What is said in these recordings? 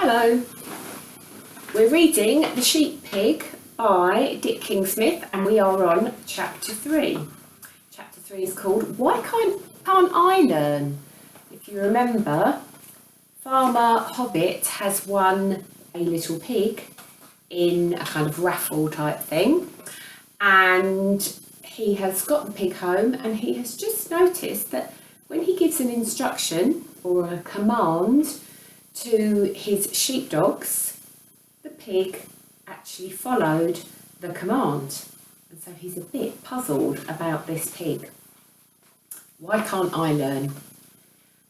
Hello, we're reading The Sheep Pig by Dick King-Smith and we are on chapter 3. Chapter 3 is called Why Can't I Learn? If you remember, Farmer Hobbit has won a little pig in a kind of raffle type thing, and he has got the pig home and he has just noticed that when he gives an instruction or a command to his sheepdogs, the pig actually followed the command, and so he's a bit puzzled about this pig. Why can't I learn?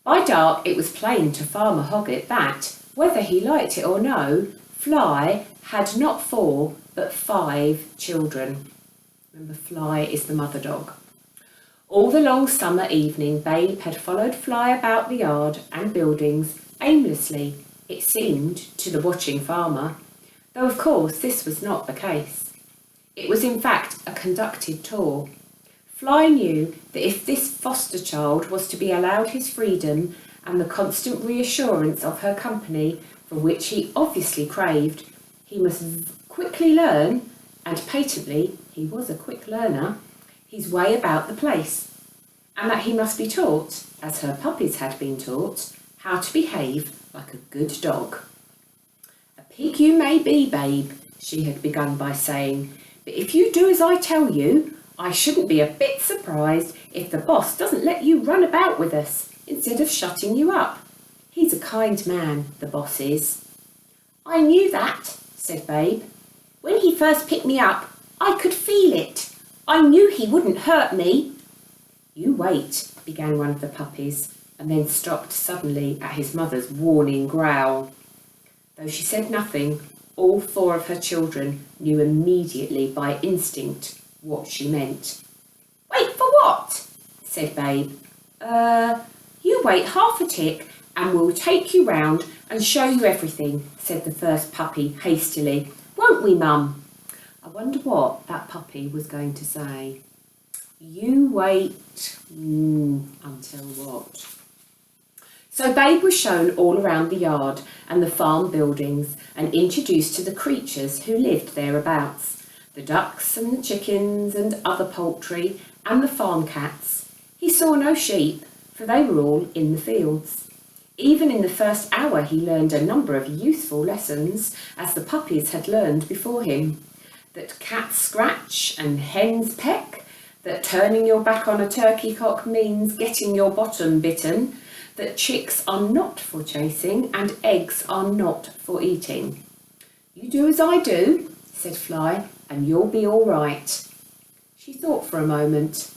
By dark it was plain to Farmer Hobbit that, whether he liked it or no, Fly had not 4 but 5 children. Remember, Fly is the mother dog. All the long summer evening Babe had followed Fly about the yard and buildings aimlessly, it seemed to the watching farmer, though of course this was not the case. It was in fact a conducted tour. Fly knew that if this foster child was to be allowed his freedom and the constant reassurance of her company, for which he obviously craved, he must quickly learn, and patently he was a quick learner, his way about the place, and that he must be taught, as her puppies had been taught, how to behave like a good dog. A pig you may be, Babe, she had begun by saying, but if you do as I tell you, I shouldn't be a bit surprised if the boss doesn't let you run about with us instead of shutting you up. He's a kind man, the boss is. I knew that, said Babe. When he first picked me up, I could feel it. I knew he wouldn't hurt me. You wait, began one of the puppies, and then stopped suddenly at his mother's warning growl. Though she said nothing, all 4 of her children knew immediately by instinct what she meant. Wait for what? Said Babe. You wait half a tick and we'll take you round and show you everything, said the first puppy hastily. Won't we, Mum? I wonder what that puppy was going to say. You wait until what? So Babe was shown all around the yard and the farm buildings and introduced to the creatures who lived thereabouts, the ducks and the chickens and other poultry and the farm cats. He saw no sheep, for they were all in the fields. Even in the first hour he learned a number of useful lessons, as the puppies had learned before him, that cats scratch and hens peck, that turning your back on a turkey cock means getting your bottom bitten, that chicks are not for chasing and eggs are not for eating. You do as I do, said Fly, and you'll be all right. She thought for a moment.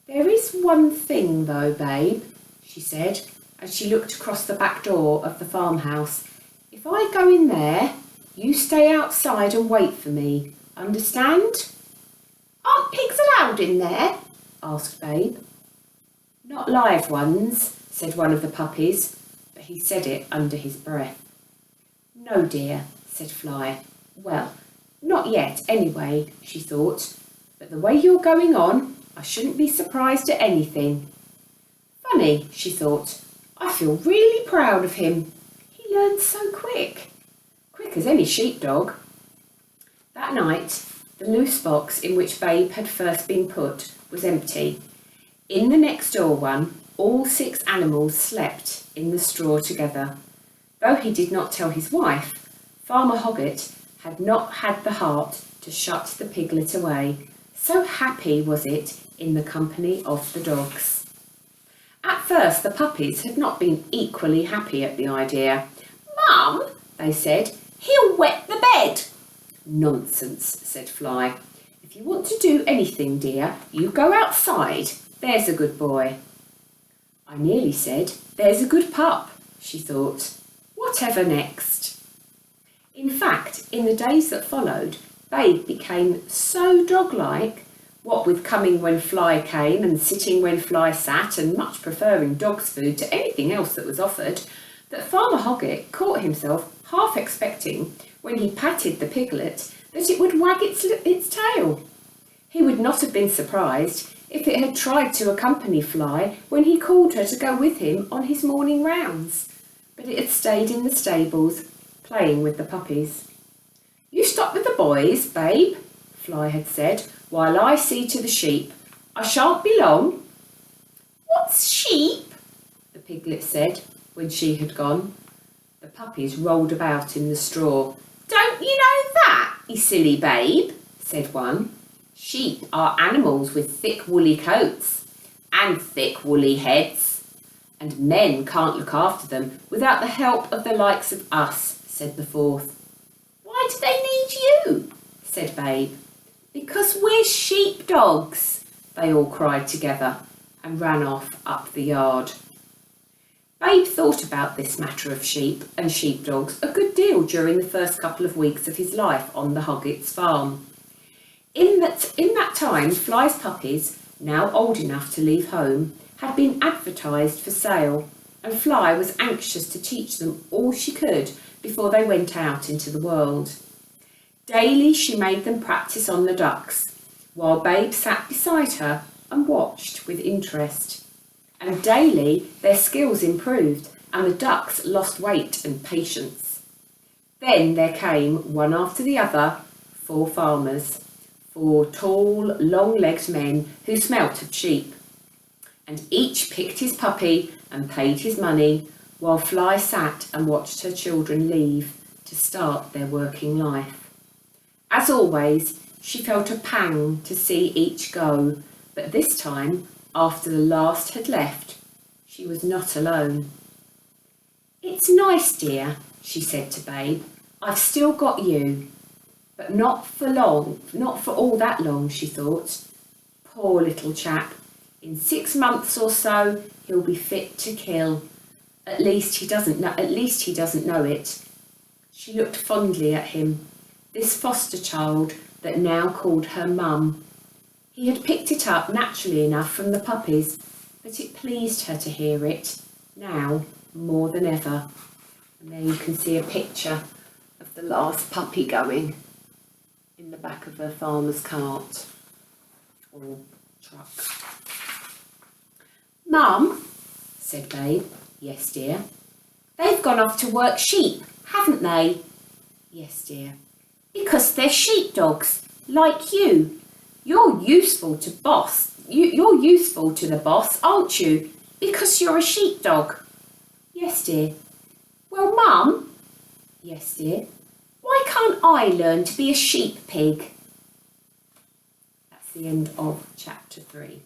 There is one thing though, Babe, she said, as she looked across the back door of the farmhouse. If I go in there, you stay outside and wait for me. Understand? Aren't pigs allowed in there? Asked Babe. Not live ones, said one of the puppies, but he said it under his breath. No, dear, said Fly. Well, not yet, anyway, she thought, but the way you're going on, I shouldn't be surprised at anything. Funny, she thought, I feel really proud of him. He learns so quick as any sheepdog. That night, the loose box in which Babe had first been put was empty. In the next door one, all 6 animals slept in the straw together. Though he did not tell his wife, Farmer Hobbit had not had the heart to shut the piglet away. So happy was it in the company of the dogs. At first the puppies had not been equally happy at the idea. Mum, they said, he'll wet the bed. Nonsense, said Fly. If you want to do anything, dear, you go outside. There's a good boy. I nearly said, there's a good pup, she thought. Whatever next? In fact, in the days that followed, Babe became so dog-like, what with coming when Fly came and sitting when Fly sat and much preferring dog's food to anything else that was offered, that Farmer Hoggett caught himself half expecting, when he patted the piglet, that it would wag its tail. He would not have been surprised if it had tried to accompany Fly when he called her to go with him on his morning rounds, but it had stayed in the stables playing with the puppies. "You stop with the boys, Babe," Fly had said, "while I see to the sheep. I shan't be long." "What's sheep?" the piglet said when she had gone. The puppies rolled about in the straw. "Don't you know that, you silly babe?" said one. "Sheep are animals with thick woolly coats and thick woolly heads, and men can't look after them without the help of the likes of us," said the fourth. "Why do they need you?" said Babe. "Because we're sheepdogs," they all cried together and ran off up the yard. Babe thought about this matter of sheep and sheepdogs a good deal during the first couple of weeks of his life on the Hoggets farm. In that time, Fly's puppies, now old enough to leave home, had been advertised for sale, and Fly was anxious to teach them all she could before they went out into the world. Daily she made them practice on the ducks, while Babe sat beside her and watched with interest. And daily their skills improved and the ducks lost weight and patience. Then there came, one after the other, 4 farmers, 4 tall, long-legged men who smelt of sheep. And each picked his puppy and paid his money, while Fly sat and watched her children leave to start their working life. As always, she felt a pang to see each go, but this time, after the last had left, she was not alone. "It's nice, dear," she said to Babe. "I've still got you. But not for long, not for all that long," she thought. "Poor little chap. In 6 months or so, he'll be fit to kill. At least he doesn't know it." She looked fondly at him, this foster child that now called her mum. He had picked it up naturally enough from the puppies, but it pleased her to hear it, now more than ever. And there you can see a picture of the last puppy going in the back of her farmer's cart or truck. "Mum," said Babe. "Yes, dear." "They've gone off to work sheep, haven't they?" "Yes, dear." "Because they're sheepdogs, like you. You're useful to the boss, aren't you? Because you're a sheepdog." "Yes, dear." "Well, Mum." "Yes, dear." "Why can't I learn to be a sheep pig?" That's the end of chapter 3.